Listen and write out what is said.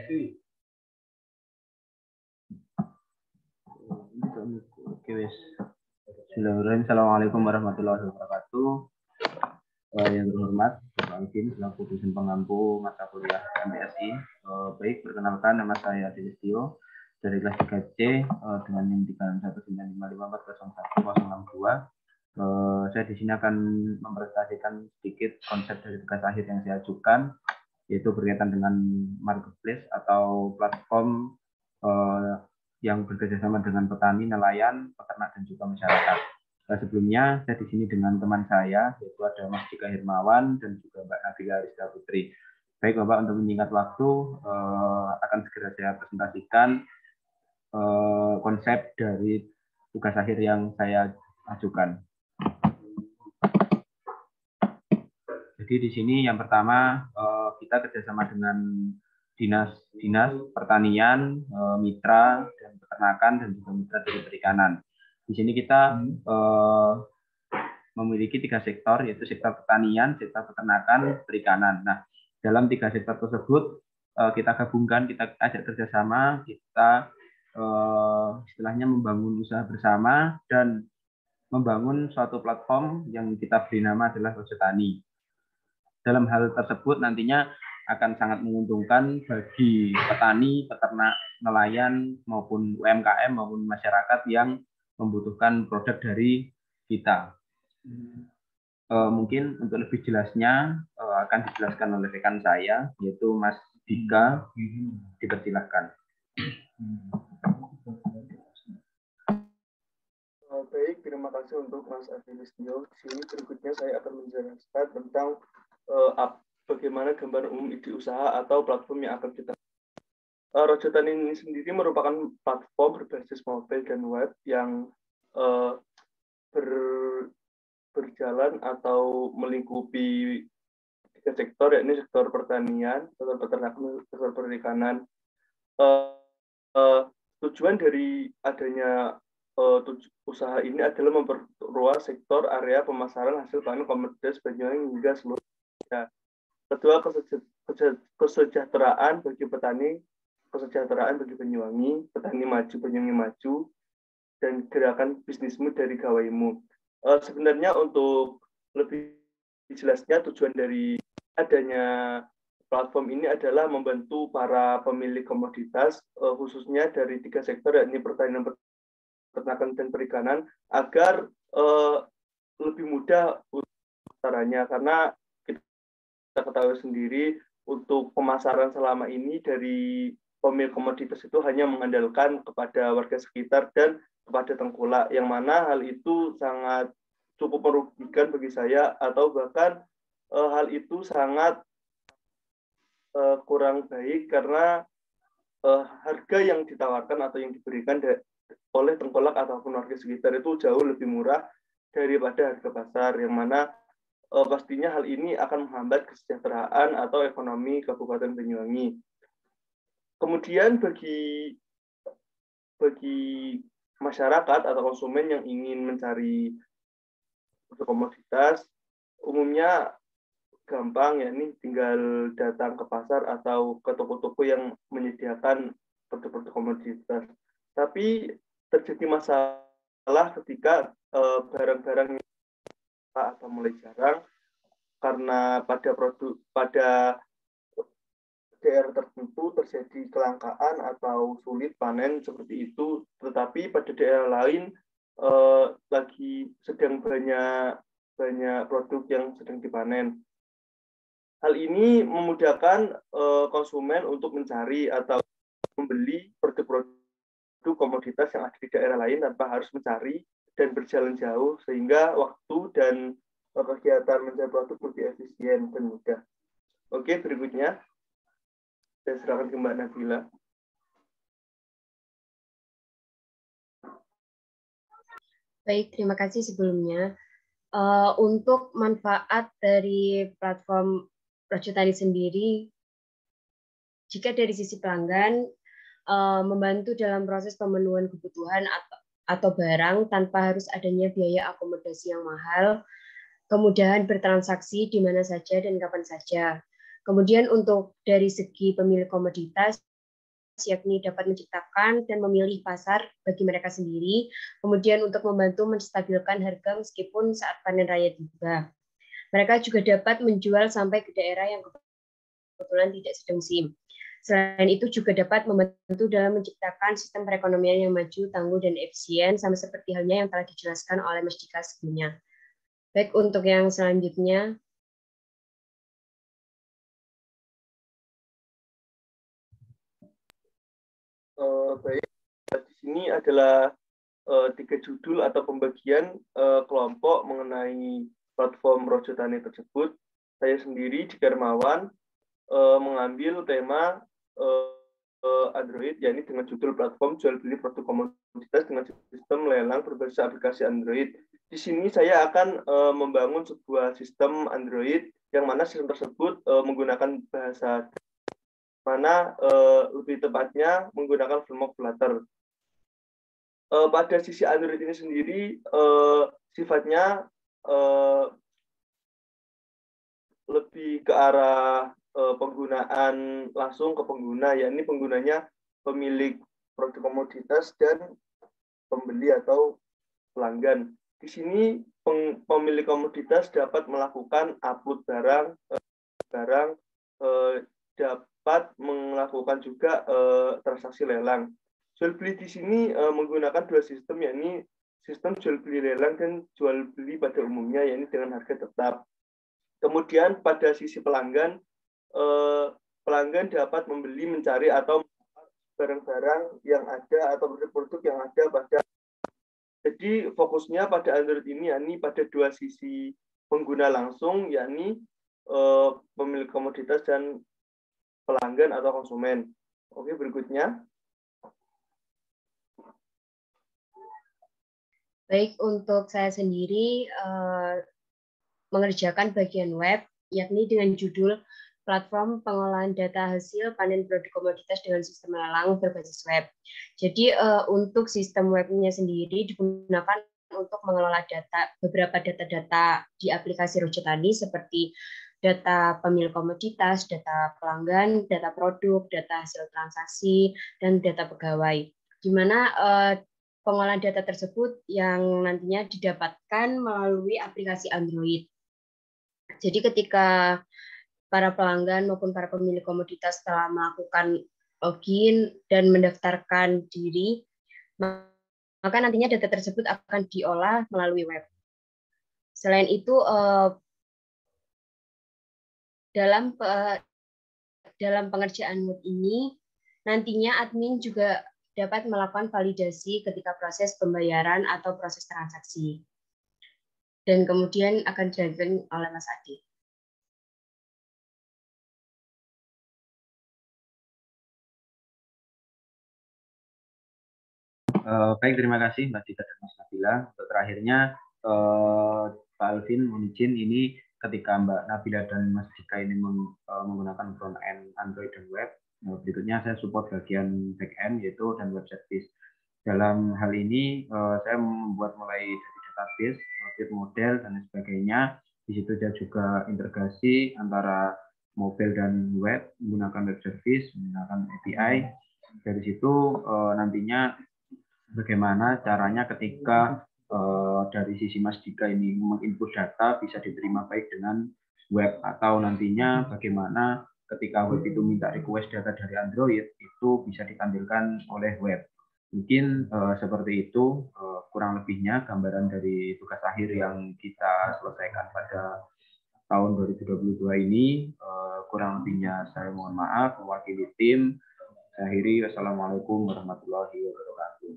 Oke, wes. Bismillahirrahmanirrahim. Assalamualaikum warahmatullahi wabarakatuh. Yang terhormat, Bapak Alvin, selaku dosen pengampu mata kuliah MTSI. Baik, perkenalkan nama saya Delistio dari kelas 3C dengan NIM 31955540162. Saya di sini akan mempresentasikan sedikit konsep dari tugas akhir yang saya ajukan, yaitu berkaitan dengan marketplace atau platform yang bekerjasama dengan petani, nelayan, peternak, dan juga masyarakat. Sebelumnya, saya di sini dengan teman saya, yaitu ada Mas Dika Hermawan dan juga Mbak Nabila Rizka Putri. Baik, Bapak, untuk menyingkat waktu, akan segera saya presentasikan konsep dari tugas akhir yang saya ajukan. Jadi di sini yang pertama, kita kerjasama dengan dinas pertanian, mitra dan peternakan, dan juga mitra dari perikanan. Di sini kita memiliki 3 sektor, yaitu sektor pertanian, sektor peternakan, perikanan. Nah, dalam 3 sektor tersebut kita gabungkan, kita ajak kerjasama, kita istilahnya membangun usaha bersama dan membangun suatu platform yang kita beri nama adalah Rojotani. Dalam hal tersebut nantinya akan sangat menguntungkan bagi petani, peternak, nelayan, maupun UMKM, maupun masyarakat yang membutuhkan produk dari kita. Mungkin untuk lebih jelasnya akan dijelaskan oleh rekan saya, yaitu Mas Dika. Dipersilakan. Baik, terima kasih untuk Mas Adilistio. Di sini berikutnya saya akan menjelaskan tentang bagaimana gambaran umum ide usaha atau platform yang akan kita. Rojotani ini sendiri merupakan platform berbasis mobile dan web yang berjalan atau melingkupi 3 sektor, yakni sektor pertanian, sektor peternakan, sektor perikanan. Tujuan dari adanya usaha ini adalah memperluas sektor area pemasaran hasil panen komoditas Banyuwangi hingga seluruh Indonesia. Kedua, kesejahteraan bagi petani, kesejahteraan bagi Banyuwangi, petani maju, Banyuwangi maju, dan gerakan bisnismu dari gawaimu. Sebenarnya untuk lebih jelasnya, tujuan dari adanya platform ini adalah membantu para pemilik komoditas, khususnya dari 3 sektor, yakni pertanian, peternakan, dan perikanan, agar lebih mudah caranya, karena kita ketahui sendiri untuk pemasaran selama ini dari pemilik komoditas itu hanya mengandalkan kepada warga sekitar dan kepada tengkulak, yang mana hal itu sangat cukup merugikan bagi saya, atau bahkan hal itu sangat kurang baik karena harga yang ditawarkan atau yang diberikan oleh tengkulak ataupun warga sekitar itu jauh lebih murah daripada harga pasar, yang mana pastinya hal ini akan menghambat kesejahteraan atau ekonomi Kabupaten Banyuwangi. Kemudian bagi masyarakat atau konsumen yang ingin mencari komoditas, umumnya gampang, yakni tinggal datang ke pasar atau ke toko-toko yang menyediakan produk-produk komoditas. Tapi terjadi masalah ketika barang-barang atau mulai jarang karena pada daerah tertentu terjadi kelangkaan atau sulit panen seperti itu, tetapi pada daerah lain lagi sedang banyak produk yang sedang dipanen. Hal ini memudahkan konsumen untuk mencari atau membeli produk-produk komoditas yang ada di daerah lain tanpa harus mencari dan berjalan jauh, sehingga waktu dan kegiatan mencari produk lebih efisien dan mudah. Oke, berikutnya saya serahkan ke Mbak Nabila. Baik, terima kasih sebelumnya. Untuk manfaat dari platform Rojotani sendiri, jika dari sisi pelanggan, membantu dalam proses pemenuhan kebutuhan atau barang tanpa harus adanya biaya akomodasi yang mahal, kemudahan bertransaksi di mana saja dan kapan saja. Kemudian untuk dari segi pemilik komoditas, yakni dapat menciptakan dan memilih pasar bagi mereka sendiri, kemudian untuk membantu menstabilkan harga meskipun saat panen raya tiba. Mereka juga dapat menjual sampai ke daerah yang kebetulan tidak sedang musim. Selain itu juga dapat membantu dalam menciptakan sistem perekonomian yang maju, tangguh, dan efisien, sama seperti halnya yang telah dijelaskan oleh Mas Dika sebelumnya. Baik, untuk yang selanjutnya. Baik, di sini adalah 3 judul atau pembagian kelompok mengenai platform Rojo Tani tersebut. Saya sendiri di Hermawan mengambil tema Android, yakni dengan judul platform jual beli produk komoditas dengan sistem lelang berbasis aplikasi Android. Di sini saya akan membangun sebuah sistem Android yang mana sistem tersebut menggunakan bahasa mana lebih tepatnya menggunakan framework Flutter. Pada sisi Android ini sendiri sifatnya lebih ke arah penggunaan langsung ke pengguna, yakni penggunanya pemilik produk komoditas dan pembeli atau pelanggan. Di sini pemilik komoditas dapat melakukan upload barang, dapat melakukan juga transaksi lelang. Jual beli di sini menggunakan 2 sistem, yakni sistem jual beli lelang dan jual beli pada umumnya, yakni dengan harga tetap. Kemudian pada sisi pelanggan, pelanggan dapat membeli, mencari atau barang-barang yang ada atau produk-produk yang ada pada. Jadi fokusnya pada Android ini yakni pada 2 sisi pengguna langsung, yakni pemilik komoditas dan pelanggan atau konsumen. Oke, berikutnya. Baik, untuk saya sendiri mengerjakan bagian web, yakni dengan judul platform pengolahan data hasil panen produk komoditas dengan sistem lelang berbasis web. Jadi untuk sistem webnya sendiri digunakan untuk mengelola beberapa data-data di aplikasi Rojo Tani seperti data pemilik komoditas, data pelanggan, data produk, data hasil transaksi, dan data pegawai. Di mana pengolahan data tersebut yang nantinya didapatkan melalui aplikasi Android. Jadi ketika para pelanggan maupun para pemilik komoditas telah melakukan login dan mendaftarkan diri, maka nantinya data tersebut akan diolah melalui web. Selain itu, dalam pengerjaan web ini, nantinya admin juga dapat melakukan validasi ketika proses pembayaran atau proses transaksi. Dan kemudian akan dilakukan oleh Mas Adi. Baik, terima kasih Mbak Dika dan Mas Nabila. Untuk terakhirnya, Pak Alvin mohon izin ini ketika Mbak Nabila dan Mas Dika ini menggunakan front end Android dan web, berikutnya saya support bagian back end yaitu dan web service. Dalam hal ini saya membuat mulai dari database, objek model dan sebagainya. Di situ saya juga integrasi antara mobile dan web menggunakan web service, menggunakan API. Dari situ nantinya bagaimana caranya ketika dari sisi Mas Dika ini menginput data bisa diterima baik dengan web, atau nantinya bagaimana ketika web itu minta request data dari Android itu bisa ditampilkan oleh web. Mungkin seperti itu kurang lebihnya gambaran dari tugas akhir yang kita selesaikan pada tahun 2022 ini. Kurang lebihnya saya mohon maaf mewakili tim. Saya akhiri, wassalamualaikum warahmatullahi wabarakatuh.